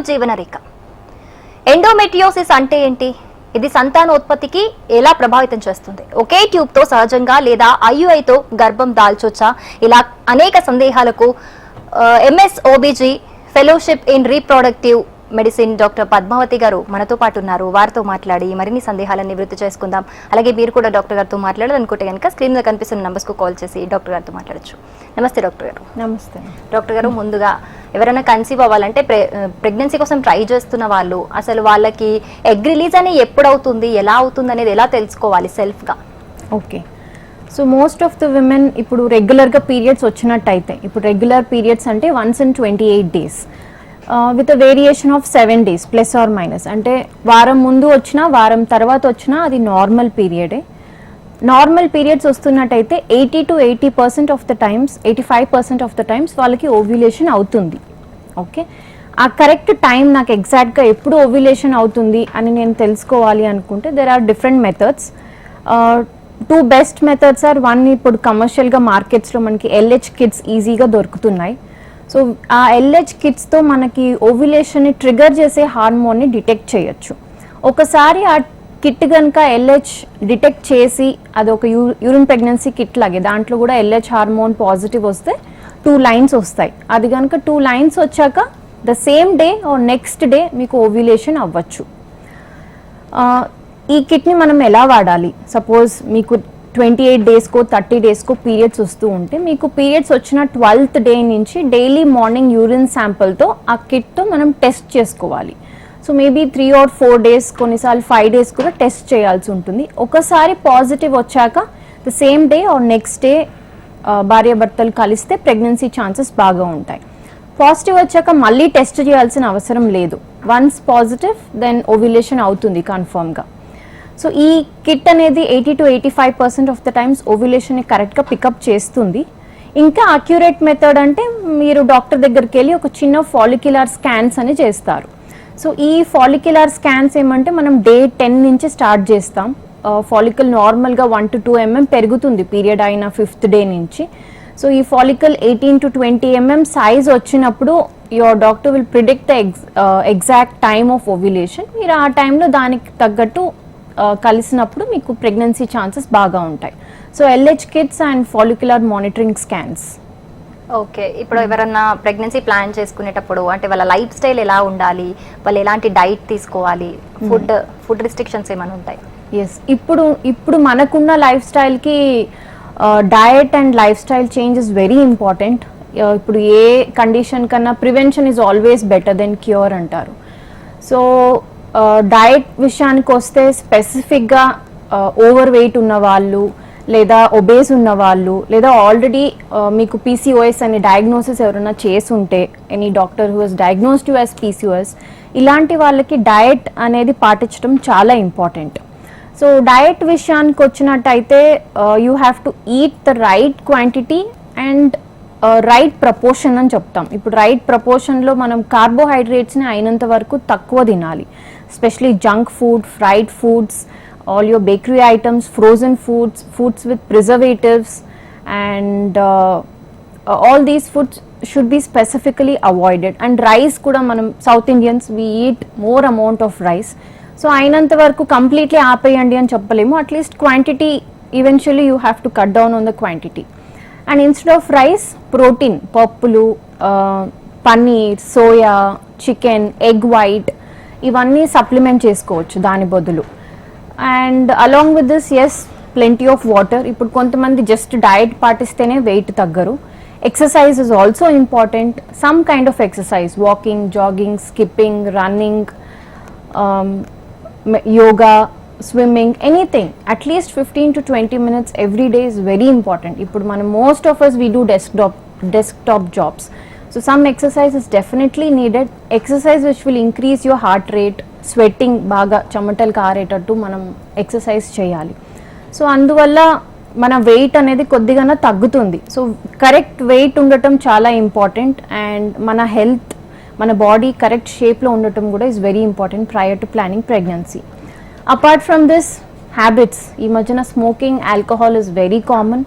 జీవన రేఖ. ఎండోమెట్రియోసిస్ అంటే ఏంటి? ఇది సంతానోత్పత్తికి ఎలా ప్రభావితం చేస్తుంది? ఒకే ట్యూబ్ తో సహజంగా లేదా ఐయుఐతో గర్భం దాల్చొచ్చా? ఇలా అనేక సందేహాలకు MS OBG fellowship in reproductive medicine doctor Padmavathi గారు మనతో పాటు ఉన్నారు. వారితో మాట్లాడి మరిన్ని సందేహాలను నివృత్తి చేసుకుందాం. అలాగే మీరు కూడా డాక్టర్ గారితో మాట్లాడాలనుకుంటే కనుక స్క్రీన్ మీద కనిపిస్తున్న నంబర్స్కు కాల్ చేసి డాక్టర్ గారితో మాట్లాడచ్చు. నమస్తే డాక్టర్ గారు. నమస్తే డాక్టర్ గారు. ముందుగా ఎవరైనా కన్సీవ్ అవ్వాలంటే ప్రెగ్నెన్సీ కోసం ట్రై చేస్తున్న వాళ్ళు అసలు వాళ్ళకి ఎగ్ రిలీజ్ అని ఎప్పుడు అవుతుంది, ఎలా అవుతుంది అనేది ఎలా తెలుసుకోవాలి సెల్ఫ్గా? Okay, so most of the women ఇప్పుడు రెగ్యులర్గా పీరియడ్స్ వచ్చినట్టయితే, ఇప్పుడు రెగ్యులర్ పీరియడ్స్ అంటే once in 28 days with a variation of 7 days plus or minus. అంటే వారం ముందు వచ్చినా వారం తర్వాత వచ్చినా అది నార్మల్ పీరియడే. నార్మల్ పీరియడ్స్ వస్తున్నట్టయితే 80 to 80% of the times, 85% of the times వాళ్ళకి ఓవ్యులేషన్ అవుతుంది. ఓకే, ఆ కరెక్ట్ టైం నాకు ఎగ్జాక్ట్గా ఎప్పుడు ఓవ్యులేషన్ అవుతుంది అని నేను తెలుసుకోవాలి అనుకుంటే there are different methods. 2 best methods are, one ఇప్పుడు కమర్షియల్గా మార్కెట్స్లో మనకి ఎల్హెచ్ కిట్స్ ఈజీగా దొరుకుతున్నాయి. సో ఆ ఎల్హెచ్ కిట్స్తో మనకి ఓవ్యులేషన్ని ట్రిగర్ చేసే హార్మోన్ని డిటెక్ట్ చేయొచ్చు. ఒకసారి ఆ కిట్ కనుక ఎల్హెచ్ డిటెక్ట్ చేసి అది ఒక యూరిన్ ప్రెగ్నెన్సీ కిట్ లాగే, దాంట్లో కూడా ఎల్హెచ్ హార్మోన్ పాజిటివ్ వస్తే 2 lines వస్తాయి. అది కనుక 2 lines వచ్చాక the same day or next day మీకు ఓవ్యులేషన్ అవ్వచ్చు. ఈ కిట్ని మనం ఎలా వాడాలి? సపోజ్ మీకు 28 daysకో 30 daysకో పీరియడ్స్ వస్తూ ఉంటే మీకు పీరియడ్స్ వచ్చిన 12th day నుంచి డైలీ మార్నింగ్ యూరిన్ శాంపుల్తో ఆ కిట్తో మనం టెస్ట్ చేసుకోవాలి. సో మేబీ 3 or 4 days, కొన్నిసార్లు 5 days కూడా టెస్ట్ చేయాల్సి ఉంటుంది. ఒకసారి పాజిటివ్ వచ్చాక the same day or next day భార్యాభర్తలు కలిస్తే ప్రెగ్నెన్సీ ఛాన్సెస్ బాగా ఉంటాయి. పాజిటివ్ వచ్చాక మళ్ళీ టెస్ట్ చేయాల్సిన అవసరం లేదు. వన్స్ పాజిటివ్ దెన్ ఓవ్యులేషన్ అవుతుంది కన్ఫర్మ్గా. సో ఈ కిట్ అనేది 80 to 85% ఆఫ్ ద టైమ్స్ ఓవ్యులేషన్ని కరెక్ట్గా పికప్ చేస్తుంది. ఇంకా అక్యురేట్ మెథడ్ అంటే మీరు డాక్టర్ దగ్గరికి వెళ్ళి ఒక చిన్న ఫాలిక్యులర్ స్కాన్స్ అని చేస్తారు. సో ఈ ఫాలిక్యులర్ స్కాన్స్ ఏమంటే మనం డే 10 నుంచి స్టార్ట్ చేస్తాం. ఫాలికల్ నార్మల్గా 1 to 2 mm పెరుగుతుంది పీరియడ్ అయిన 5th day నుంచి. సో ఈ ఫాలికల్ 18 to 20 mm సైజ్ వచ్చినప్పుడు your doctor will predict the exact time of ovulation. మీరు ఆ టైంలో దానికి తగ్గట్టు కలిసినప్పుడు మీకు ప్రెగ్నెన్సీ ఛాన్సెస్ బాగా ఉంటాయి. So LH kits and follicular monitoring scans. Okay, ఇప్పుడు ఎవరన్నా ప్రెగ్నెన్సీ ప్లాన్ చేసుకునేటప్పుడు అంటే వాళ్ళ లైఫ్ స్టైల్ ఎలా ఉండాలి, వాళ్ళు ఎలాంటి డైట్ తీసుకోవాలి, ఫుడ్ రిస్ట్రిక్షన్స్ ఏమైనా ఉంటాయి? ఎస్, ఇప్పుడు మనకున్న లైఫ్ స్టైల్కి diet and life style change is very important. ఇప్పుడు ఏ కండిషన్ కన్నా prevention is always better than cure అంటారు. సో డయట్ విషయానికి వస్తే స్పెసిఫిక్గా ఓవర్ వెయిట్ ఉన్న వాళ్ళు, లేదా ఒబేస్ ఉన్న వాళ్ళు, లేదా ఆల్రెడీ మీకు పీసీఓఎస్ అనే డయాగ్నోసిస్ ఎవరైనా చేసి ఉంటే, any doctor who has diagnosed you as PCOS, ఇలాంటి వాళ్ళకి డయట్ అనేది పాటించడం చాలా ఇంపార్టెంట్. సో డయట్ విషయానికి వచ్చినట్టయితే you have to eat the right quantity and right proportion అని చెప్తాం. ఇప్పుడు రైట్ ప్రపోర్షన్లో మనం కార్బోహైడ్రేట్స్ని అయినంత వరకు తక్కువ తినాలి. Especially junk food, fried foods, all your bakery items, frozen foods with preservatives, and all these foods should be specifically avoided. And rice kuda manam South Indians we eat more amount of rice. So ainanta varaku completely aapayandi ani cheppalemu. At least quantity, eventually you have to cut down on the quantity. And instead of rice, protein, pappulu, paneer, soya, chicken, egg white, ivanni supplement chesukovachu dani bodulu. And along with this is plenty of water. ఇప్పుడు కొంతమంది just diet పాటిస్తేనే weight తగ్గరు. Exercise is also important. Some kind of exercise, walking, jogging, skipping, running, yoga, swimming, anything at least 15 to 20 minutes every day is very important. ఇప్పుడు మనం most of us we do desktop jobs. So some exercise is definitely needed. Exercise which will increase your heart rate, sweating బాగా చెమటలు కారేటట్టు మనం exercise చేయాలి. So అందువల్ల మన wait అనేది కొద్దిగా తగ్గుతుంది. సో కరెక్ట్ వెయిట్ ఉండటం చాలా ఇంపార్టెంట్. అండ్ మన హెల్త్, మన బాడీ కరెక్ట్ షేప్లో ఉండటం కూడా is very important prior to planning pregnancy. Apart from this habits, ఈ మధ్యన smoking, alcohol is very common.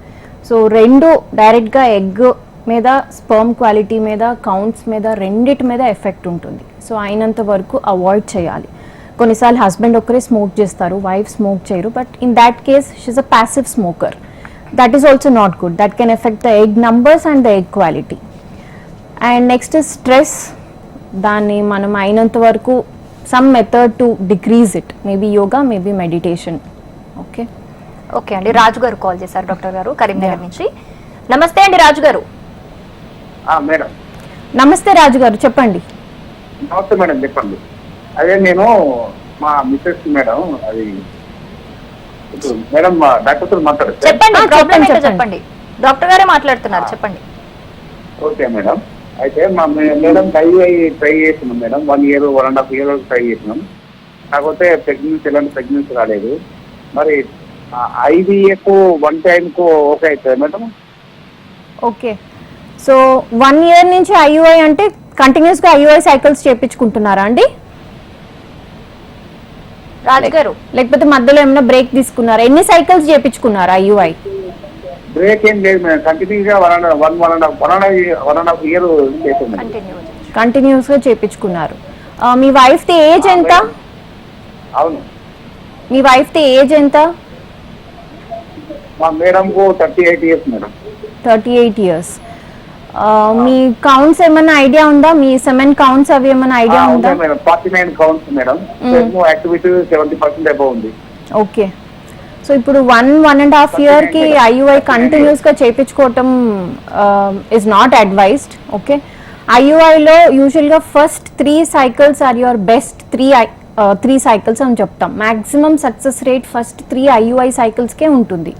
So రెండు డైరెక్ట్గా ఎగ్ మీద, స్పర్మ్ క్వాలిటీ మీద, కౌంట్స్ మీద, రెండిటి మీద ఎఫెక్ట్ ఉంటుంది. సో అయినంత వరకు అవాయిడ్ చేయాలి. కొన్నిసార్లు హస్బెండ్ ఒక్కరే స్మోక్ చేస్తారు, వైఫ్ స్మోక్ చేయరు, but in that case she is a passive smoker. That is also not good. That can effect the egg numbers and the egg quality. And next stress, దాన్ని మనం అయినంత వరకు some method to decrease it, maybe yoga, maybe meditation. Okay okay అండి, రాజు గారు call చేశారు doctor గారు కరీంనగర్ నుంచి. నమస్తే అండి రాజు గారు. మేడం నమస్తే రాజు గారు, చెప్పండి. నమస్తే మేడం, చెప్పండి. అదే నేను మా మిస్సెస్ మేడం, అది మేడం డాక్టర్తో మాట్లాడచ్చు. చెప్పండి, ప్రాబ్లం ఏంటో చెప్పండి. చెప్పండి. డాక్టర్ గారే మాట్లాడుతున్నారు, చెప్పండి. ఓకే మేడం, అయితే మా మేడం ట్రై చేసినాం మేడం. 1 year 1.5 year ట్రై చేసినాం. కాకపోతే ఎలాంటి ప్రెగ్నెన్సీ రాలేదు. మరి IVF 1 time ఓకే అవుతుంది మేడం? ఓకే, సో 1 year నుంచి IUI అంటే కంటిన్యూస్గా IUI సైకిల్స్ చేయించుకుంటున్నారా అండి? రాజు గారు, లేకపోతే మధ్యలో ఏమైనా బ్రేక్ తీసుకున్నారా? ఎన్ని సైకిల్స్ చేయించుకున్నారా IUI? బ్రేక్ ఏం లేదు మేడం, కంటిన్యూగా 1.5 year చేస్తుంది. కంటిన్యూస్గా చేయించుకున్నారు. మీ వైఫ్ది ఏజ్ ఎంత? అవును, మీ వైఫ్ది ఏజ్ ఎంత? మా మేడంకు 38 years మేడం. 38 years. మీ కౌంట్స్ ఏమైనా ఐడియా ఉందా? మీ సెమెన్ కౌంట్స్ అవి ఏమైనా ఐడియా ఉందా? Madam 49 counts madam. Activity 70% above ఉంది. ఓకే, సో ఇప్పుడు 1.5 year కి IUI కంటిన్యూస్ గా చేయించుకోవటం ఇస్ నాట్ అడ్వైజ్డ్. ఓకే, IUIలో యూజువల్గా first 3 cycles are your best 3 cycles అని చెప్తాం. Maximum success rate first 3 IUI cyclesకే ఉంటుంది.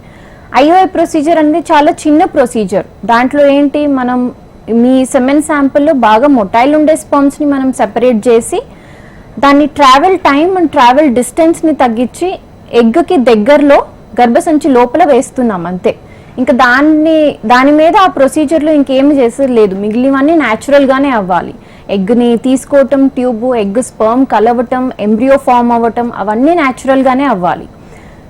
IUI ప్రొసీజర్ అనేది చాలా చిన్న ప్రొసీజర్. దాంట్లో ఏంటి, మనం మీ సెమెన్ శాంపుల్లో బాగా మొటైల్ ఉండే స్పర్మ్స్ని మనం సెపరేట్ చేసి దాన్ని ట్రావెల్ టైం అండ్ ట్రావెల్ డిస్టెన్స్ని తగ్గించి ఎగ్కి దగ్గరలో గర్భసంచి లోపల వేస్తున్నాం అంతే. ఇంకా దాని మీద ఆ ప్రొసీజర్లో ఇంకేమి చేసేది లేదు. మిగిలినవన్నీ న్యాచురల్గానే అవ్వాలి. ఎగ్ని తీసుకోవటం, ట్యూబ్, ఎగ్ స్పర్మ్ కలవటం, ఎంబ్రియో ఫామ్ అవ్వటం, అవన్నీ న్యాచురల్గానే అవ్వాలి.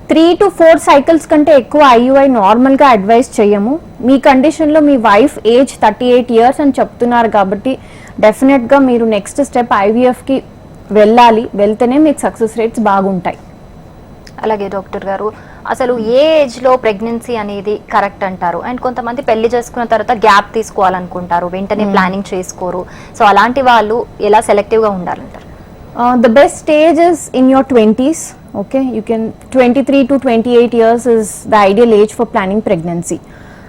3 to 4 cycles కంటే ఎక్కువ IUI నార్మల్గా అడ్వైస్ చేయము. మీ కండిషన్లో మీ వైఫ్ ఏజ్ 38 years అని చెప్తున్నారు కాబట్టి డెఫినెట్గా మీరు నెక్స్ట్ స్టెప్ IVFకి వెళ్ళాలి. వెళ్తేనే మీకు సక్సెస్ రేట్స్ బాగుంటాయి. అలాగే డాక్టర్ గారు, అసలు ఏ ఏజ్లో ప్రెగ్నెన్సీ అనేది కరెక్ట్ అంటారు? అండ్ కొంతమంది పెళ్లి చేసుకున్న తర్వాత గ్యాప్ తీసుకోవాలనుకుంటారు, వెంటనే ప్లానింగ్ చేసుకోరు. సో అలాంటి వాళ్ళు ఎలా సెలెక్టివ్గా ఉండాలంటారు? The best stage is in your 20s. Okay, you can 23 to 28 years is the ideal age for planning pregnancy.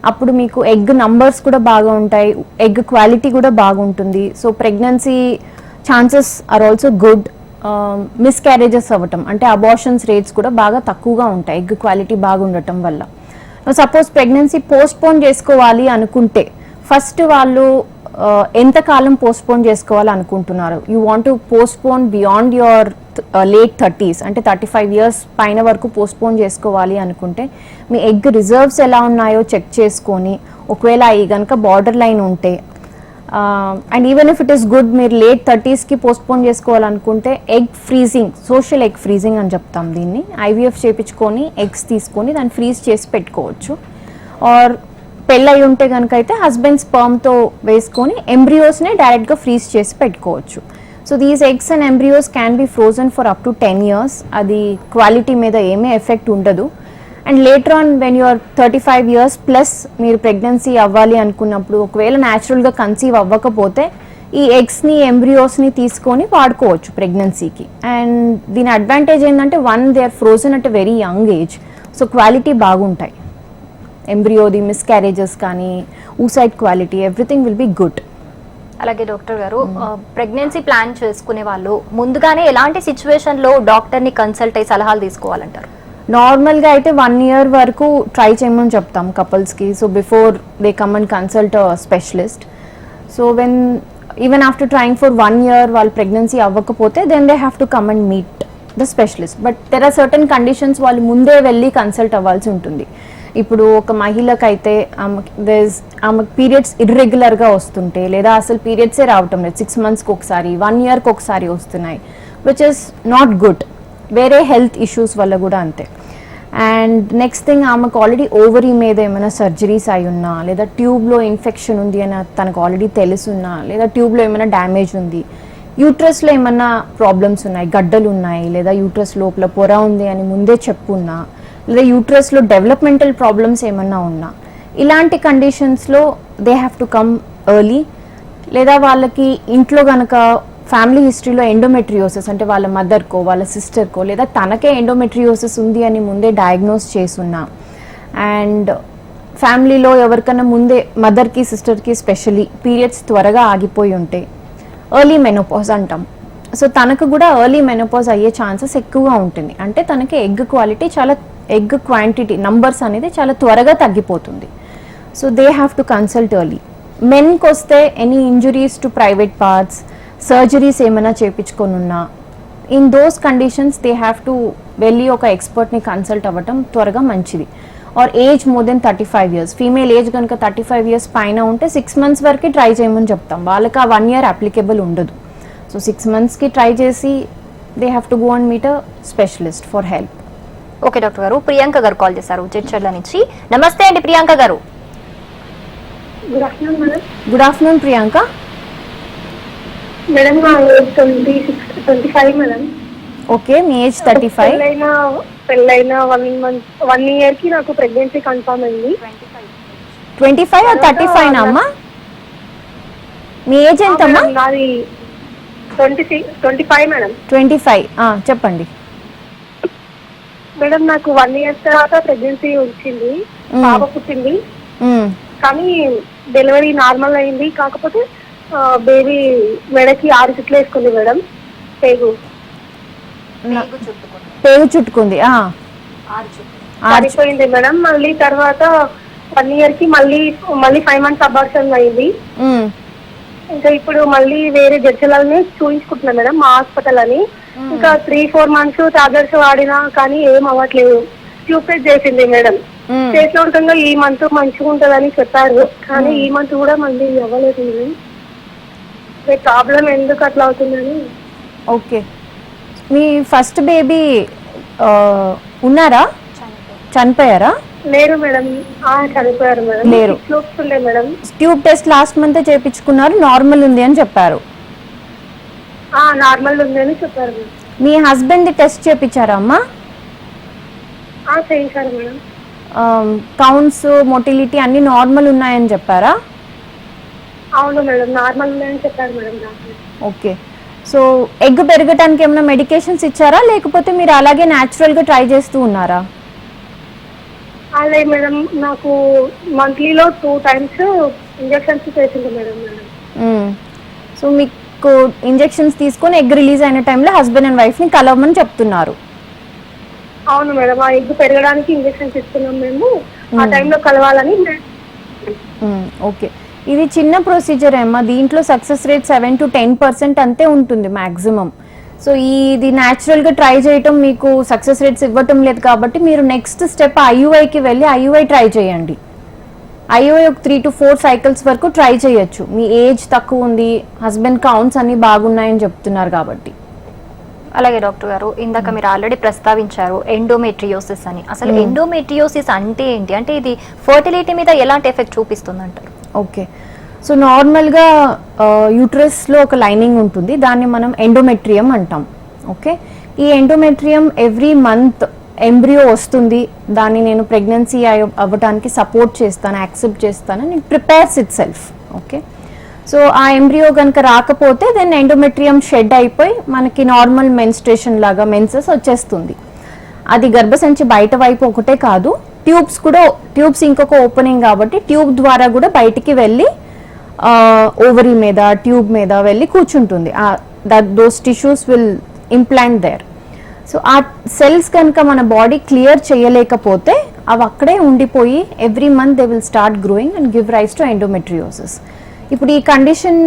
అప్పుడు మీకు ఎగ్ నంబర్స్ కూడా బాగా ఉంటాయి, ఎగ్ క్వాలిటీ కూడా బాగుంటుంది. So pregnancy chances are also good. Miscarriages అవ్వటం అంటే అబార్షన్స్ రేట్స్ కూడా బాగా తక్కువగా ఉంటాయి ఎగ్ క్వాలిటీ బాగుండటం వల్ల. సపోజ్ ప్రెగ్నెన్సీ పోస్ట్పోన్ చేసుకోవాలి అనుకుంటే ఫస్ట్ వాళ్ళు ఎంతకాలం పోస్ట్పోన్ చేసుకోవాలనుకుంటున్నారు? You want to postpone beyond your late 30s అంటే 35 years పైన వరకు పోస్ట్పోన్ చేసుకోవాలి అనుకుంటే మీ ఎగ్ రిజర్వ్స్ ఎలా ఉన్నాయో చెక్ చేసుకొని, ఒకవేళ అవి కనుక బార్డర్ లైన్ ఉంటే and even if it is good, మీరు లేట్ 30sకి పోస్ట్పోన్ చేసుకోవాలనుకుంటే egg freezing, social egg freezing అని చెప్తాం దీన్ని. IVF చేయించుకొని ఎగ్స్ తీసుకొని దాన్ని ఫ్రీజ్ చేసి పెట్టుకోవచ్చు. ఆర్ పెళ్ళయి ఉంటే కనుక అయితే హస్బెండ్ స్పర్మ్తో వేసుకొని ఎంబ్రియోస్ని డైరెక్ట్గా ఫ్రీజ్ చేసి పెట్టుకోవచ్చు. So these eggs and embryos can be frozen for up to 10 years. అది క్వాలిటీ మీద ఏమీ ఎఫెక్ట్ ఉండదు. And later on when you're 35 years plus మీరు ప్రెగ్నెన్సీ అవ్వాలి అనుకున్నప్పుడు ఒకవేళ న్యాచురల్గా కన్సీవ్ అవ్వకపోతే ఈ ఎగ్స్ని ఎంబ్రియోస్ని తీసుకొని వాడుకోవచ్చు ప్రెగ్నెన్సీకి. అండ్ దీని అడ్వాంటేజ్ ఏంటంటే they are frozen at a very young age. So quality బాగుంటాయి ఎంబ్రియోది, మిస్క్యారేజెస్ కానీ, oocyte quality, everything will be good. అలాగే డాక్టర్ గారు, ప్రెగ్నెన్సీ ప్లాన్ చేసుకునే వాళ్ళు ముందుగానే ఎలాంటి సిచ్యువేషన్లో డాక్టర్ని కన్సల్ట్ అయ్యి సలహాలు తీసుకోవాలంటారు? నార్మల్గా అయితే 1 year వరకు ట్రై చేయమని చెప్తాం కపుల్స్కి. So before they come and consult specialist. So when even after trying for 1 year వాళ్ళు ప్రెగ్నెన్సీ అవ్వకపోతే then they have to come and meet the specialist. But there are certain conditions వాళ్ళు ముందే వెళ్ళి consult అవ్వాల్సి ఉంటుంది. ఇప్పుడు ఒక మహిళకైతే ఆమెకు పీరియడ్స్ ఇర్రెగ్యులర్గా వస్తుంటే, లేదా అసలు పీరియడ్సే రావటం లేదు, 6 monthsకి ఒకసారి, 1 yearకి ఒకసారి వస్తున్నాయి, విచ్ ఇస్ నాట్ గుడ్. వేరే హెల్త్ ఇష్యూస్ వల్ల కూడా అంతే. అండ్ నెక్స్ట్ థింగ్, ఆమెకు ఆల్రెడీ ఓవరీ మీద ఏమైనా సర్జరీస్ అయి ఉన్నా, లేదా ట్యూబ్లో ఇన్ఫెక్షన్ ఉంది అని తనకు ఆల్రెడీ తెలుసున్నా, లేదా ట్యూబ్లో ఏమైనా డ్యామేజ్ ఉంది, యూట్రస్లో ఏమన్నా ప్రాబ్లమ్స్ ఉన్నాయి, గడ్డలు ఉన్నాయి, లేదా యూట్రస్ లోపల పొర ఉంది అని ముందే చెప్పున్నా, లేదా యూట్రస్లో డెవలప్మెంటల్ ప్రాబ్లమ్స్ ఏమన్నా ఉన్నా, ఇలాంటి కండిషన్స్లో they have to come early. లేదా వాళ్ళకి ఇంట్లో కనుక ఫ్యామిలీ హిస్టరీలో ఎండోమెట్రియోసిస్ అంటే వాళ్ళ మదర్కో వాళ్ళ సిస్టర్కో లేదా తనకే ఎండోమెట్రియోసిస్ ఉంది అని ముందే డయాగ్నోస్ చేసున్నా, అండ్ ఫ్యామిలీలో ఎవరికైనా ముందే మదర్కి సిస్టర్కి స్పెషలీ పీరియడ్స్ త్వరగా ఆగిపోయి ఉంటే ఎర్లీ మెనోపాజ్ అంటాం. సో తనకు కూడా ఎర్లీ మెనోపాజ్ అయ్యే ఛాన్సెస్ ఎక్కువగా ఉంటుంది. అంటే తనకి ఎగ్ క్వాంటిటీ నంబర్స్ అనేది చాలా త్వరగా తగ్గిపోతుంది. So they have to consult early. మెన్కి వస్తే any injuries to private parts, surgeries ఏమైనా చేయించుకొని ఉన్నా, in those conditions they have to వెళ్ళి ఒక ఎక్స్పర్ట్ని కన్సల్ట్ అవ్వటం త్వరగా మంచిది. Or age more than 35 years, female age కనుక 35 years పైన ఉంటే 6 months వరకు ట్రై చేయమని చెప్తాం. వాళ్ళకి ఆ 1 year అప్లికేబుల్ ఉండదు. సో 6 monthsకి ట్రై చేసి they have to go and meet a specialist for help. Okay doctor గారు, ప్రియాంక గారు కాల్ చేశారు జడ్చర్ల నుంచి. నమస్తే అండి ప్రియాంక గారు. Good afternoon madam. Good afternoon Priyanka. Madam నా ఏజ్ 25 మేడం. ఓకే, మీ ఏజ్ 35. పెళ్ళైన 1 year కి నాకు ప్రెగ్నెన్సీ కన్ఫర్మ్ అయింది. 25 or 35 అమ్మా? మీ ఏజ్ ఎంతమ్మా? నాది 25 మేడం. 25. చెప్పండి మేడం, నాకు 1 year తర్వాత ప్రెగ్నెన్సీ వచ్చింది, పాప పుట్టింది. కానీ డెలివరీ నార్మల్ అయింది. కాకపోతే బేబీ మెడకి 6 చుట్లు వేసుకుంది మేడం. పేగు చుట్టుకుంది. ఆరిపోయింది మేడం. మళ్ళీ తర్వాత 1 year కి మళ్ళీ 5 months అబార్షన్ అయింది. ఇంకా ఇప్పుడు మళ్ళీ వేరే జడ్చలని చూపించుకుంటున్నా మేడం, మా హాస్పిటల్ అని. ఇంకా 3-4 months టాబ్లెట్స్ వాడినా కానీ ఏం అవ్వట్లేదు. ట్యూబ్లెట్ చేసింది మేడం. చేతిలో ఉండగా ఈ మంత్ మంచిగా ఉంటుందని చెప్పారు, కానీ ఈ మంత్ కూడా మళ్ళీ అవ్వలేదు మేడం. ప్రాబ్లం ఎందుకు అట్లా అవుతుందని. ఓకే, మీ ఫస్ట్ బేబీ ఉన్నారా? చనిపోయారా? లేరు మేడం. చనిపోయారు మేడం. లేరు. Madam tube test last month చేయించుకున్నారు, నార్మల్ ఉంది అని చెప్పారు. నార్మల్ ఉంది అని చెప్పారు మేడం. మీ హస్బెండ్ టెస్ట్ చేయించారా అమ్మా? చేయించారు మేడం. కౌంట్స్, మొటిలిటీ అన్ని నార్మల్ ఉన్నాయని చెప్పారా? అవును మేడం, నార్మల్ ఉన్నాయని చెప్పారు madam doctor. Okay, so egg పెరగటానికి ఏమైనా మెడికేషన్స్ ఇచ్చారా, లేకపోతే మీరు అలాగే న్యాచురల్గా ట్రై చేస్తూ ఉన్నారా? అదే మేడం, నాకు మంత్లీలో 2 times ఇంజెక్షన్స్ చేసింది మేడం. సో మీకు ఇంజెక్షన్స్ తీసుకొని ఎగ్ రిలీజ్ అయిన టైంలో హస్బెండ్ అండ్ వైఫ్ని కలవమని చెప్తున్నారు. అవును మేడం, ఆ ఎగ్ పెరగడానికి ఇంజెక్షన్స్ ఇస్తున్నాం మేము, ఆ టైంలో కలవాలని. ఓకే, ఇది చిన్న ప్రొసీజర్ అమ్మా. దీంట్లో సక్సెస్ రేట్ 7 to 10% అంతే ఉంటుంది మ్యాక్సిమం. సో ఇది న్యాచురల్గా ట్రై చేయటం మీకు సక్సెస్ రేట్స్ ఇవ్వటం లేదు కాబట్టి మీరు నెక్స్ట్ స్టెప్ ఐయుఐకి వెళ్ళి ఐయుఐ ట్రై చేయండి. ఐయుఐ ఒక 3 to 4 cycles వరకు ట్రై చేయొచ్చు. మీ ఏజ్ తక్కువ ఉంది, హస్బెండ్ కౌంట్స్ అన్ని బాగున్నాయని చెప్తున్నారు కాబట్టి. అలాగే డాక్టర్ గారు, ఇందాక మీరు ఆల్రెడీ ప్రస్తావించారు ఎండోమెట్రియోసిస్ అని. అసలు ఎండోమెట్రియోసిస్ అంటే ఏంటి? అంటే ఇది ఫర్టిలిటీ మీద ఎలాంటి ఎఫెక్ట్ చూపిస్తుంది అంటారు? ఓకే, సో నార్మల్గా యూట్రస్లో ఒక లైనింగ్ ఉంటుంది, దాన్ని మనం ఎండోమెట్రియం అంటాం. ఓకే, ఈ ఎండోమెట్రియం ఎవ్రీ మంత్ ఎంబ్రియో వస్తుంది, దాన్ని నేను ప్రెగ్నెన్సీ అవ్వడానికి సపోర్ట్ చేస్తాను, యాక్సెప్ట్ చేస్తాను, నేను prepares it self. Okay, so ఆ ఎంబ్రియో కనుక రాకపోతే దెన్ ఎండోమెట్రియం షెడ్ అయిపోయి మనకి నార్మల్ మెన్స్ట్రేషన్ లాగా మెన్సెస్ వచ్చేస్తుంది. అది గర్భసంచి బయట వైపు ఒకటే కాదు, ట్యూబ్స్ ఇంకొక ఓపెనింగ్ కాబట్టి ట్యూబ్ ద్వారా కూడా బయటికి వెళ్ళి ఓవరీ మీద, ట్యూబ్ మీద వెళ్ళి కూర్చుంటుంది. Those tissues will implant there. So ఆ సెల్స్ కనుక మన బాడీ క్లియర్ చేయలేకపోతే అవి అక్కడే ఉండిపోయి every month they will start growing and give rise to endometriosis. ఇప్పుడు ఈ condition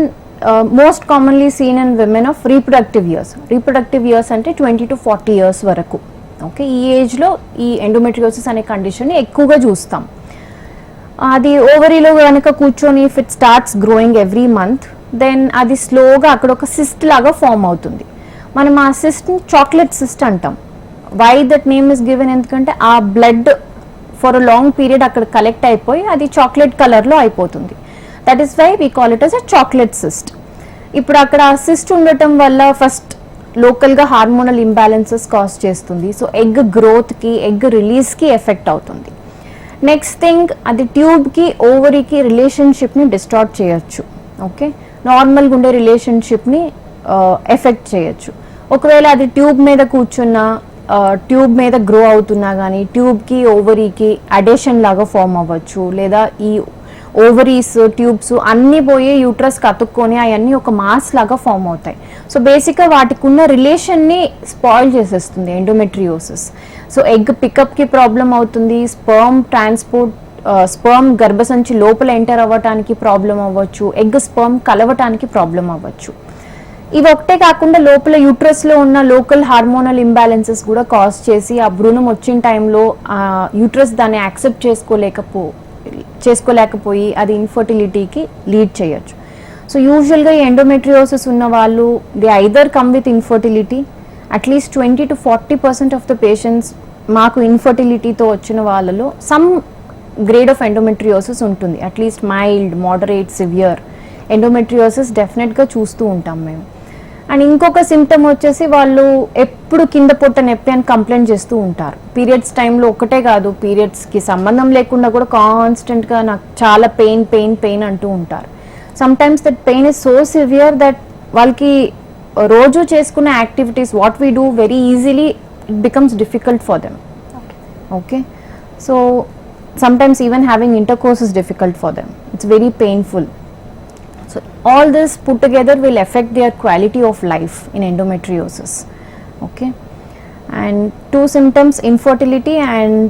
most commonly seen in women of reproductive years అంటే 20 to 40 years వరకు. ఓకే, ఈ ఏజ్లో ఈ ఎండోమెట్రియోసిస్ అనే కండిషన్ని ఎక్కువగా చూస్తాం. అది ఓవరీలో కనుక కూర్చొని if it starts growing every month then అది స్లోగా అక్కడ ఒక సిస్ట్ లాగా ఫామ్ అవుతుంది. మనం ఆ సిస్ట్ని చాక్లెట్ సిస్ట్ అంటాం. Why that name is given ఎందుకంటే ఆ blood for a long period అక్కడ కలెక్ట్ అయిపోయి అది చాక్లెట్ కలర్లో అయిపోతుంది. That is why we call it as a chocolate cyst. ఇప్పుడు అక్కడ సిస్ట్ ఉండటం వల్ల ఫస్ట్ లోకల్గా హార్మోనల్ ఇంబ్యాలెన్సెస్ కాజ్ చేస్తుంది. సో ఎగ్ గ్రోత్కి ఎగ్ రిలీజ్కి ఎఫెక్ట్ అవుతుంది. నెక్స్ట్ థింగ్, అది ట్యూబ్కి ఓవరీకి రిలేషన్షిప్ని డిస్టార్ట్ చేయొచ్చు. ఓకే, నార్మల్గా ఉండే రిలేషన్షిప్ని ఎఫెక్ట్ చేయొచ్చు. ఒకవేళ అది ట్యూబ్ మీద కూర్చున్నా, ట్యూబ్ మీద గ్రో అవుతున్నా కానీ ట్యూబ్కి ఓవరీకి అడేషన్ లాగా ఫామ్ అవ్వచ్చు, లేదా ఈ ఓవరీస్ ట్యూబ్స్ అన్నీ పోయి యూట్రస్కి అతుక్కొని అవన్నీ ఒక మాస్ లాగా ఫామ్ అవుతాయి. సో బేసిక్గా వాటికి ఉన్న రిలేషన్ని స్పాయిల్ చేసేస్తుంది ఎండోమెట్రియోసిస్. సో ఎగ్ పికప్కి ప్రాబ్లం అవుతుంది, స్పర్మ్ ట్రాన్స్పోర్ట్, స్పర్మ్ గర్భసంచి లోపల ఎంటర్ అవ్వటానికి ప్రాబ్లం అవ్వచ్చు, ఎగ్ స్పర్మ్ కలవటానికి ప్రాబ్లం అవ్వచ్చు. ఇవి ఒకటే కాకుండా లోపల యూట్రస్లో ఉన్న లోకల్ హార్మోనల్ ఇంబ్యాలెన్సెస్ కూడా కాజ్ చేసి ఆ భ్రూణం వచ్చిన టైంలో యూట్రస్ దాన్ని యాక్సెప్ట్ చేసుకోలేకపోయి అది ఇన్ఫర్టిలిటీకి లీడ్ చేయొచ్చు. సో యూజువల్గా ఈ ఎండోమెట్రియోసిస్ ఉన్న వాళ్ళు they either come with infertility, at least 20 to 40% of the patients మాకు ఇన్ఫర్టిలిటీతో వచ్చిన వాళ్ళలో సమ్ గ్రేడ్ ఆఫ్ ఎండోమెట్రియోసిస్ ఉంటుంది. At least mild, moderate, severe endometriosis డెఫినెట్గా చూస్తూ ఉంటాం మేము. అండ్ ఇంకొక సిమ్టమ్ వచ్చేసి వాళ్ళు ఎప్పుడు కింద పొట్ట నొప్పి అని కంప్లైంట్ చేస్తూ ఉంటారు. పీరియడ్స్ టైంలో ఒకటే కాదు, పీరియడ్స్కి సంబంధం లేకుండా కూడా కాన్స్టెంట్గా నాకు చాలా పెయిన్ అంటూ ఉంటారు. Sometimes that pain is so severe that వాళ్ళకి రోజు చేసుకునే activities what we do very easily it becomes difficult for them. Okay, so sometimes even having intercourse is difficult for them. It's very painful. So all this put together will affect their quality of life in endometriosis. Okay, and two symptoms, infertility and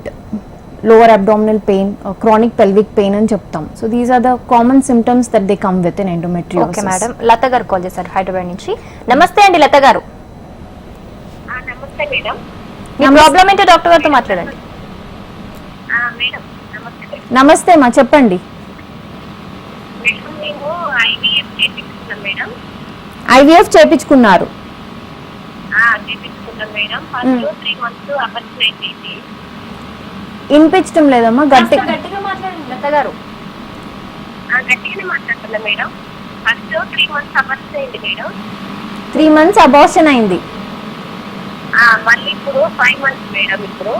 lower abdominal pain or chronic pelvic pain అని చెప్తాం. So these are the common symptoms that they come with in endometriosis. Okay madam, Latha garu call చేశారు హైదరాబాద్ నుంచి. నమస్తే అండి లత గారు. నమస్తే madam. మీ problem ఏంటో doctor గారితో మాట్లాడండి. మేడం నమస్తే. నమస్తే మా, చెప్పండి. మేడం మేము ఐవీఎఫ్ చేయించుకున్నాం మేడం. ఐవీఎఫ్ చేయించుకున్నారు? చేయించుకున్నాం మేడం. ఫస్ట్ 3 months అబర్షన్ అయింది. వినిపించడం లేదమ్మా, గట్టిగా మాట్లాడండి లత గారు. గట్టిగానే మాట్లాడుతున్నా మేడం. ఫస్ట్ 3 months అబర్షన్ అయింది మేడం. 3 months అబార్షన్ అయింది. మళ్ళీ ఇప్పుడు 5 months మేడం. ఇప్పుడు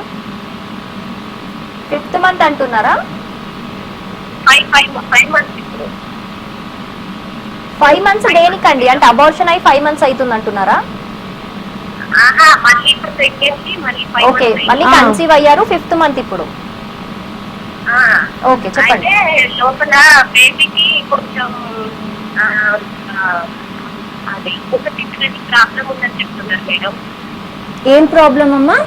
5th month అంటున్నారా? 5 months ఇప్పుడు. 5 months దేనికండి? అంటే అబార్షన్ అయి 5 months అవుతుంది అంటున్నారా? మళ్ళీ ఇప్పుడు ప్రెగ్నెన్సీ మళ్ళీ 5 months. ఓకే, మళ్ళీ కన్సీవ్ అయ్యారు 5th month ఇప్పుడు. ఓకే చెప్పండి. అయితే లోపల బేబీకి కొంచెం అది ఒకటి ప్రాబ్లం ఉందని చెప్తున్నారు మేడం. ఏం ప్రాబ్లం అమ్మా?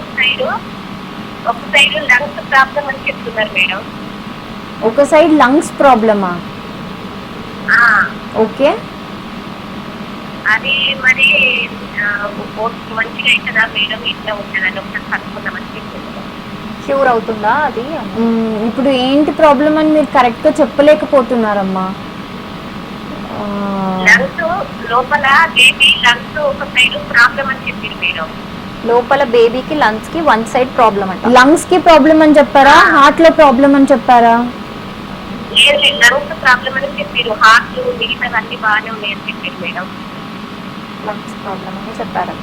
ఒక సైడ్ లంగ్స్ ప్రాబ్లం అని చెప్తున్నారు మేడం. ఒక సైడ్ లంగ్స్ ప్రాబ్లమా? ఓకే, అది మరి మంచిగా అవుతుందా మేడం, ఇట్లా ఉంటుందని ఒకసారి కనుక్కుందామని చెప్తున్నారు. క్యూర్ అవుతుందా అది? ఇప్పుడు ఏంటి ప్రాబ్లం అని మీరు కరెక్ట్గా చెప్పలేకపోతున్నారమ్మా. లంగ్స్ లోపల బేబీ లంగ్స్ ఒక సైడ్ ప్రాబ్లం అని చెప్పారు మేడం. లోపల బేబీకి లంగ్స్ కి వన్ సైడ్ ప్రాబ్లం అంట. లంగ్స్ కి ప్రాబ్లం అని చెప్పారా, హార్ట్ లో ప్రాబ్లం అని చెప్పారా? లేదు, లంగ్స్ ప్రాబ్లం అని చెప్పారు. హార్ట్ మిగతావన్నీ బాగానే ఉన్నాయని చెప్పారు మేడం. లంగ్స్ ప్రాబ్లం అని చెప్పారు.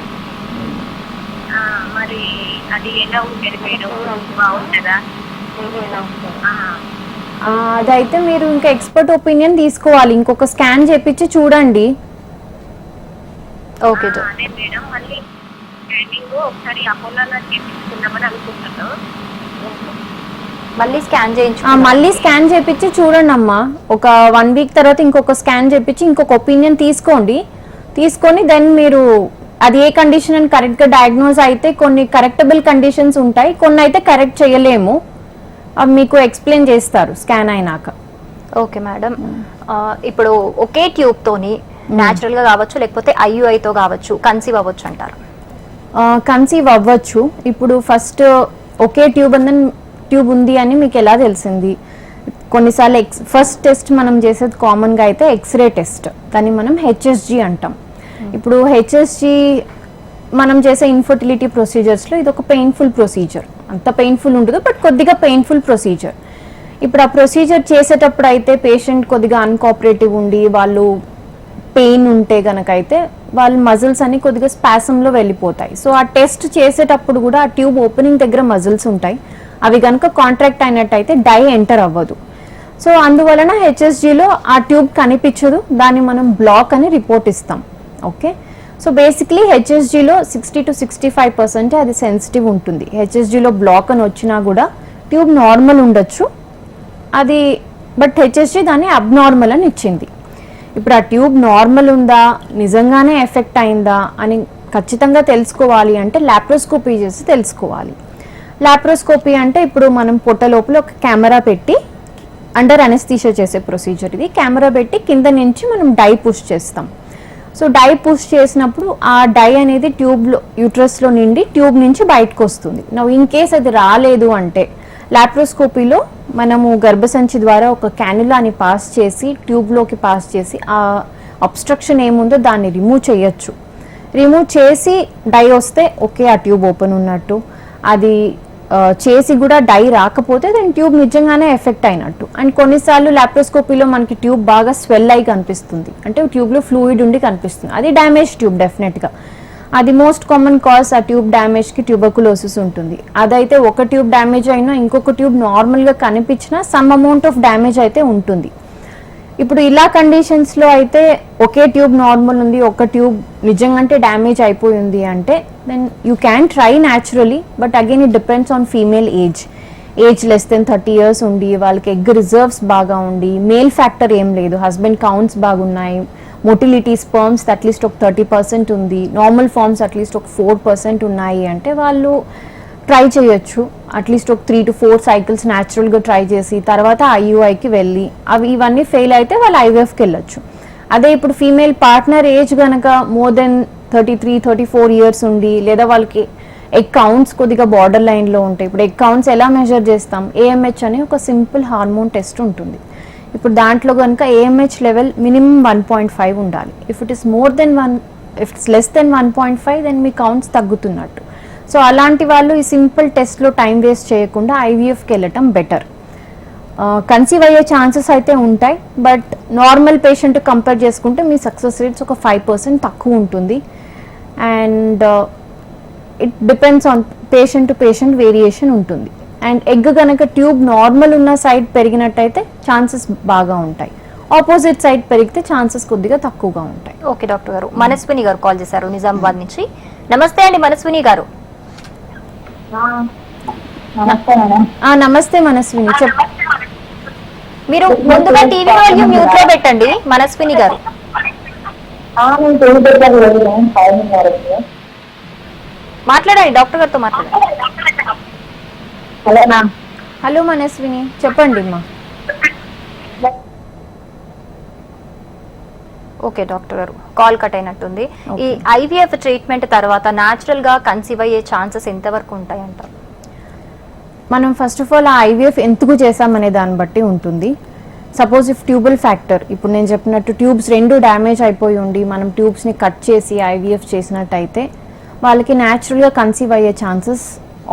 మరి అది ఎలా ఉంటుంది మేడం, బాగుంటుందా? అదైతే మీరు ఇంకా ఎక్స్పర్ట్ ఒపీనియన్ తీసుకోవాలి, ఇంకొక స్కాన్ చేపించి చూడండి. ఓకే అదే మేడం, మళ్ళీ స్కానింగ్ ఒకసారి అపోలోలో చేపించుకుందామని అనుకుంటున్నాను. మళ్ళీ స్కాన్ మళ్ళీ స్కాన్ చేపించి చూడండి అమ్మా. ఒక 1 week తర్వాత ఇంకొక స్కాన్ చేపించి ఇంకొక ఒపీనియన్ తీసుకొని దెన్ మీరు అది ఏ కండిషన్ అని కరెక్ట్గా డయాగ్నోజ్ అయితే కొన్ని కరెక్టబుల్ కండిషన్స్ ఉంటాయి, కొన్ని అయితే కరెక్ట్ చేయలేము. అవి మీకు ఎక్స్ప్లెయిన్ చేస్తారు స్కాన్ అయినాక. ఓకే మేడం, ఇప్పుడు ఒకే ట్యూబ్ తోని న్యాచురల్ గా కావచ్చు లేకపోతే ఐయుఐతో కావచ్చు కన్సీవ్ అవ్వచ్చు అంటారు? కన్సీవ్ అవ్వచ్చు. ఇప్పుడు ఫస్ట్ ఒకే ట్యూబ్ ఉంది అని మీకు ఎలా తెలిసింది? కొన్నిసార్లు ఫస్ట్ టెస్ట్ మనం చేసేది కామన్గా అయితే ఎక్స్రే టెస్ట్, దాన్ని మనం హెచ్ఎస్జి అంటాం. ఇప్పుడు హెచ్ఎస్జి మనం చేసే ఇన్ఫర్టిలిటీ ప్రొసీజర్స్లో ఇది ఒక పెయిన్ఫుల్ ప్రొసీజర్. అంత పెయిన్ఫుల్ ఉండదు, బట్ కొద్దిగా పెయిన్ఫుల్ ప్రొసీజర్. ఇప్పుడు ఆ ప్రొసీజర్ చేసేటప్పుడు అయితే పేషెంట్ కొద్దిగా అన్కోఆపరేటివ్ ఉండి వాళ్ళు పెయిన్ ఉంటే గనక అయితే వాళ్ళ మజిల్స్ అన్ని కొద్దిగా స్పాసంలో వెళ్ళిపోతాయి. సో ఆ టెస్ట్ చేసేటప్పుడు కూడా ఆ ట్యూబ్ ఓపెనింగ్ దగ్గర మజిల్స్ ఉంటాయి, అవి కనుక కాంట్రాక్ట్ అయినట్టయితే డై ఎంటర్ అవ్వదు. సో అందువలన హెచ్ఎస్జీలో ఆ ట్యూబ్ కనిపించదు, దాన్ని మనం బ్లాక్ అని రిపోర్ట్ ఇస్తాం. ఓకే, సో బేసిక్లీ హెచ్ఎస్జీలో 60 to 65% అది సెన్సిటివ్ ఉంటుంది. హెచ్ఎస్జీలో బ్లాక్ అని వచ్చినా కూడా ట్యూబ్ నార్మల్ ఉండొచ్చు అది, బట్ హెచ్ఎస్జీ దాన్ని అబ్నార్మల్ అని ఇచ్చింది. ఇప్పుడు ఆ ట్యూబ్ నార్మల్ ఉందా, నిజంగానే ఎఫెక్ట్ అయిందా అని ఖచ్చితంగా తెలుసుకోవాలి అంటే లాప్రోస్కోపీ చేసి తెలుసుకోవాలి. లాప్రోస్కోపీ అంటే ఇప్పుడు మనం పొట్ట లోపల ఒక కెమెరా పెట్టి, అండర్ అనెస్థీషియా చేసే ప్రొసీజర్ ఇది, కెమెరా పెట్టి కింద నుంచి మనం డై పుష్ చేస్తాం. సో డై పుష్ చేసినప్పుడు ఆ డై అనేది ట్యూబ్లో యూట్రస్లో నిండి ట్యూబ్ నుంచి బయటకు వస్తుంది. నవ్వు ఇన్ కేస్ అది రాలేదు అంటే లాప్రోస్కోపీలో మనము గర్భసంచి ద్వారా ఒక క్యానులాని పాస్ చేసి ట్యూబ్లోకి పాస్ చేసి ఆ అబ్స్ట్రక్షన్ ఏముందో దాన్ని రిమూవ్ చేయొచ్చు. రిమూవ్ చేసి డై వస్తే ఓకే ఆ ట్యూబ్ ఓపెన్ ఉన్నట్టు, అది చేసి కూడా డై రాకపోతే దాని ట్యూబ్ నిజంగానే ఎఫెక్ట్ అయినట్టు. అండ్ కొన్నిసార్లు లాప్రోస్కోపీలో మనకి ట్యూబ్ బాగా స్వెల్ అయి కనిపిస్తుంది, అంటే ట్యూబ్లో ఫ్లూయిడ్ ఉండి కనిపిస్తుంది, అది డ్యామేజ్ ట్యూబ్ డెఫినెట్గా. అది మోస్ట్ కామన్ కాజ్ ఆ ట్యూబ్ డ్యామేజ్కి ట్యూబర్కులోసిస్ ఉంటుంది. అదైతే ఒక ట్యూబ్ డ్యామేజ్ అయినా ఇంకొక ట్యూబ్ నార్మల్గా కనిపించినా సమ్ అమౌంట్ ఆఫ్ డ్యామేజ్ అయితే ఉంటుంది. ఇప్పుడు ఇలా కండిషన్స్లో అయితే ఒకే ట్యూబ్ నార్మల్ ఉంది, ఒక ట్యూబ్ నిజంగా డ్యామేజ్ అయిపోయింది అంటే then you can try naturally, but again it depends on female age less than 30 years ఉండి, వాళ్ళకి ఎగ్ రిజర్వ్స్ బాగా ఉండి, మేల్ ఫ్యాక్టర్ ఏం లేదు, హస్బెండ్ కౌంట్స్ బాగున్నాయి, మొటిలిటీ స్పర్మ్స్ అట్లీస్ట్ ఒక 30% ఉంది, నార్మల్ ఫార్మ్స్ అట్లీస్ట్ ఒక 4% ఉన్నాయి అంటే వాళ్ళు ట్రై చేయొచ్చు. అట్లీస్ట్ ఒక 3 to 4 cycles న్యాచురల్గా ట్రై చేసి తర్వాత ఐయుఐకి వెళ్ళి ఇవన్నీ ఫెయిల్ అయితే వాళ్ళు ఐవీఎఫ్కి వెళ్ళొచ్చు. అదే ఇప్పుడు ఫీమేల్ పార్ట్నర్ ఏజ్ కనుక మోర్ దెన్ 33-34 years ఉండి, లేదా వాళ్ళకి ఎగ్ కౌంట్స్ కొద్దిగా బార్డర్ లైన్లో ఉంటాయి. ఇప్పుడు ఎగ్ కౌంట్స్ ఎలా మెజర్ చేస్తాం, ఏఎంహెచ్ అని ఒక సింపుల్ హార్మోన్ టెస్ట్ ఉంటుంది. ఇప్పుడు దాంట్లో కనుక ఏఎంహెచ్ లెవెల్ మినిమం 1.5 ఉండాలి. If it is less than 1.5 then మీ కౌంట్స్ తగ్గుతున్నట్టు. సో అలాంటి వాళ్ళు ఈ సింపుల్ టెస్ట్లో టైం వేస్ట్ చేయకుండా ఐవీఎఫ్కి వెళ్ళటం బెటర్. కన్సీవ్ అయ్యే ఛాన్సెస్ అయితే ఉంటాయి, బట్ నార్మల్ పేషెంట్ కంపేర్ చేసుకుంటే మీ సక్సెస్ రేట్స్ ఒక 5% తక్కువ ఉంటుంది. And it depends on patient to patient variation ఉంటుంది. అండ్ ఎగ్ కనుక ట్యూబ్ నార్మల్ ఉన్న సైడ్ పెరిగినట్టయితే ఛాన్సెస్ బాగా ఉంటాయి, ఆపోజిట్ సైడ్ పెరిగితే ఛాన్సెస్ కొద్దిగా తక్కువగా ఉంటాయి. ఓకే డాక్టర్ గారు, మనస్విని గారు కాల్ చేశారు నిజామాబాద్ నుంచి. నమస్తే అండి మనస్విని గారు. నమస్తే మనస్విని, మీరు ముందుగా టీవీ వాల్యూమ్ మ్యూట్ లో పెట్టండి మనస్విని గారు. మాట్లాడండి, డాక్టర్ గారితో మాట్లాడండి. హలో మనస్విని, చెప్పండి అమ్మా. ఓకే డాక్టర్ గారు, కాల్ కట్ అయినట్టుంది. ఈ ఐవీఎఫ్ ట్రీట్మెంట్ తర్వాత న్యాచురల్ గా కన్సీవ్ అయ్యే ఛాన్సెస్ ఎంతవరకు ఉంటాయంటారు? మనం ఫస్ట్ ఆఫ్ ఆల్ ఆ ఐవీఎఫ్ ఎందుకు చేసామనే దాన్ని బట్టి ఉంటుంది. సపోజ్ ఇఫ్ ట్యూబల్ ఫ్యాక్టర్, ఇప్పుడు నేను చెప్పినట్టు ట్యూబ్స్ 2 డ్యామేజ్ అయిపోయి ఉండి మనం ట్యూబ్స్ని కట్ చేసి ఐవీఎఫ్ చేసినట్టయితే వాళ్ళకి న్యాచురల్గా కన్సీవ్ అయ్యే ఛాన్సెస్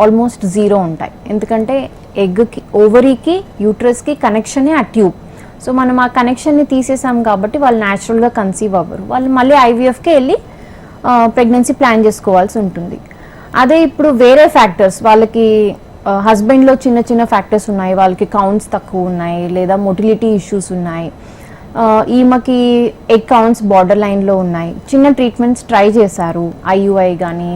ఆల్మోస్ట్ 0 ఉంటాయి. ఎందుకంటే ఎగ్కి, ఓవరీకి, యూట్రస్కి కనెక్షనే ఆ ట్యూబ్. సో మనం ఆ కనెక్షన్ని తీసేసాం కాబట్టి వాళ్ళు న్యాచురల్గా కన్సీవ్ అవ్వరు, వాళ్ళు మళ్ళీ ఐవీఎఫ్కి వెళ్ళి ప్రెగ్నెన్సీ ప్లాన్ చేసుకోవాల్సి ఉంటుంది. అదే ఇప్పుడు వేరే ఫ్యాక్టర్స్, వాళ్ళకి హస్బెండ్లో చిన్న చిన్న ఫ్యాక్టర్స్ ఉన్నాయి, వాళ్ళకి కౌంట్స్ తక్కువ ఉన్నాయి, లేదా మొటిలిటీ ఇష్యూస్ ఉన్నాయి, ఈమెకి ఎగ్ కౌంట్స్ బార్డర్ లైన్లో ఉన్నాయి, చిన్న ట్రీట్మెంట్స్ ట్రై చేశారు, ఐయుఐ కానీ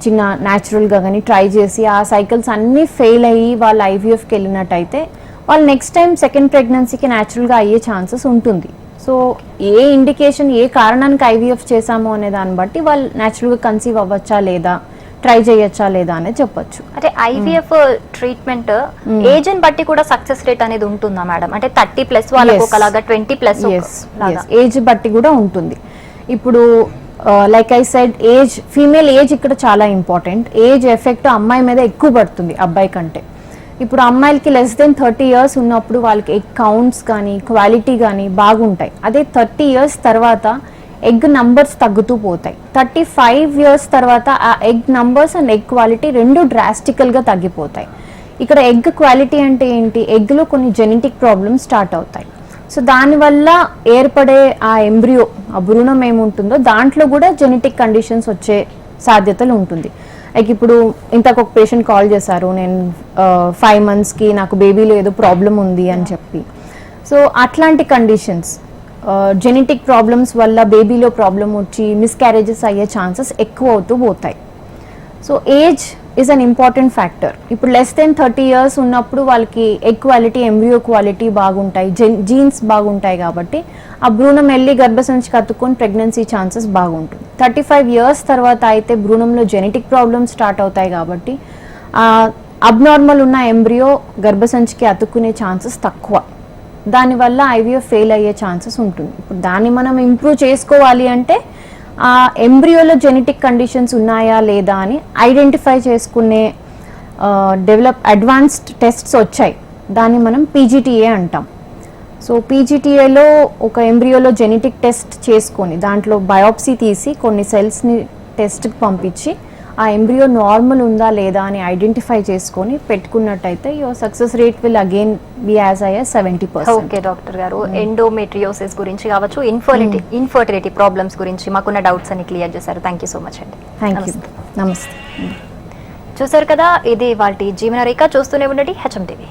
చిన్న న్యాచురల్గా కానీ ట్రై చేసి ఆ సైకిల్స్ అన్నీ ఫెయిల్ అయ్యి వాళ్ళు ఐవీఎఫ్కి వెళ్ళినట్టయితే వాళ్ళు నెక్స్ట్ టైం సెకండ్ ప్రెగ్నెన్సీకి న్యాచురల్గా అయ్యే ఛాన్సెస్ ఉంటుంది. సో ఏ ఇండికేషన్, ఏ కారణానికి ఐవీఎఫ్ చేశామో అనే దాన్ని బట్టి వాళ్ళు న్యాచురల్గా కన్సీవ్ అవ్వచ్చా లేదా, ట్రై చేయొచ్చా లేదా అనేది చెప్పొచ్చు. అంటే ఐవీఎఫ్ ట్రీట్మెంట్ ఏజ్ ని బట్టి కూడా సక్సెస్ రేట్ అనేది ఉంటుందా మేడం? అంటే 30+ వాళ్ళకి ఒకలాగా, 20+ ఏజ్ బట్టి కూడా ఉంటుంది. ఇప్పుడు like I said age, female age ఇక్కడ చాలా ఇంపార్టెంట్. ఏజ్ ఎఫెక్ట్ అమ్మాయి మీద ఎక్కువ పడుతుంది అబ్బాయి కంటే. ఇప్పుడు అమ్మాయిలకి లెస్ దెన్ 30 years ఉన్నప్పుడు వాళ్ళకి ఎగ్ కౌంట్స్ కానీ క్వాలిటీ కానీ బాగుంటాయి. అదే 30 years తర్వాత ఎగ్ నంబర్స్ తగ్గుతూ పోతాయి. 35 years తర్వాత ఆ egg numbers and egg quality 2 డ్రాస్టికల్గా తగ్గిపోతాయి. ఇక్కడ ఎగ్ క్వాలిటీ అంటే ఏంటి, ఎగ్లో కొన్ని జెనెటిక్ ప్రాబ్లమ్స్ స్టార్ట్ అవుతాయి. సో దానివల్ల ఏర్పడే ఆ ఎంబ్రియో, ఆ భ్రూణం ఏముంటుందో దాంట్లో కూడా జెనెటిక్ కండిషన్స్ వచ్చే సాధ్యతలు ఉంటుంది. లైక్ ఇప్పుడు ఇంతకు ఒక పేషెంట్ కాల్ చేశారు, నేను 5 monthsకి నాకు బేబీలో ఏదో ప్రాబ్లం ఉంది అని చెప్పి. సో అట్లాంటి కండిషన్స్, జెనెటిక్ ప్రాబ్లమ్స్ వల్ల బేబీలో ప్రాబ్లం వచ్చి మిస్క్యారేజెస్ అయ్యే ఛాన్సెస్ ఎక్కువ అవుతూ పోతాయి. So age is an important factor. ఇప్పుడు లెస్ దెన్ 30 years ఉన్నప్పుడు వాళ్ళకి ఎగ్ క్వాలిటీ, ఎంబ్రియో క్వాలిటీ బాగుంటాయి, జీన్స్ బాగుంటాయి కాబట్టి ఆ భ్రూణం వెళ్ళి గర్భసంచికి అతుక్కొని ప్రెగ్నెన్సీ ఛాన్సెస్ బాగుంటుంది. 35 years తర్వాత అయితే భ్రూణంలో జెనెటిక్ ప్రాబ్లమ్స్ స్టార్ట్ అవుతాయి కాబట్టి అబ్నార్మల్ ఉన్న ఎంబ్రియో గర్భసంచికి అతుక్కునే ఛాన్సెస్ తక్కువ. దానివల్ల ఐవీఎఫ్ ఫెయిల్ అయ్యే ఛాన్సెస్ ఉంటుంది. ఇప్పుడు దాన్ని మనం ఇంప్రూవ్ చేసుకోవాలి అంటే ఆ ఎంబ్రియోలో జెనెటిక్ కండిషన్స్ ఉన్నాయా లేదా అని ఐడెంటిఫై చేసుకునే అడ్వాన్స్డ్ టెస్ట్స్ వచ్చాయి. దాన్ని మనం పీజీటీఏ అంటాం. సో పీజీటీఏలో ఒక ఎంబ్రియోలో జెనెటిక్ టెస్ట్ చేసుకొని దాంట్లో బయాప్సీ తీసి కొన్ని సెల్స్ని టెస్ట్కి పంపించి ఆ ఎంబ్రియో నార్మల్ ఉందా లేదా అని ఐడెంటిఫై చేసుకొని పెట్టుకున్నట్టయితే your success rate will again be as high as 70%. Okay doctor గారు, ఎండోమెట్రియోసిస్ గురించి కావచ్చు, ఇన్ఫర్టిలిటీ ప్రాబ్లమ్స్ గురించి మాకున్న డౌట్స్ అన్ని క్లియర్ చేశారు. థ్యాంక్ యూ సో మచ్ అండి. Thank you. నమస్తే. చూసారు కదా, ఇది వాటి జీవన రేఖ. చూస్తూనే ఉండండి హెచ్ఎం టీవీ.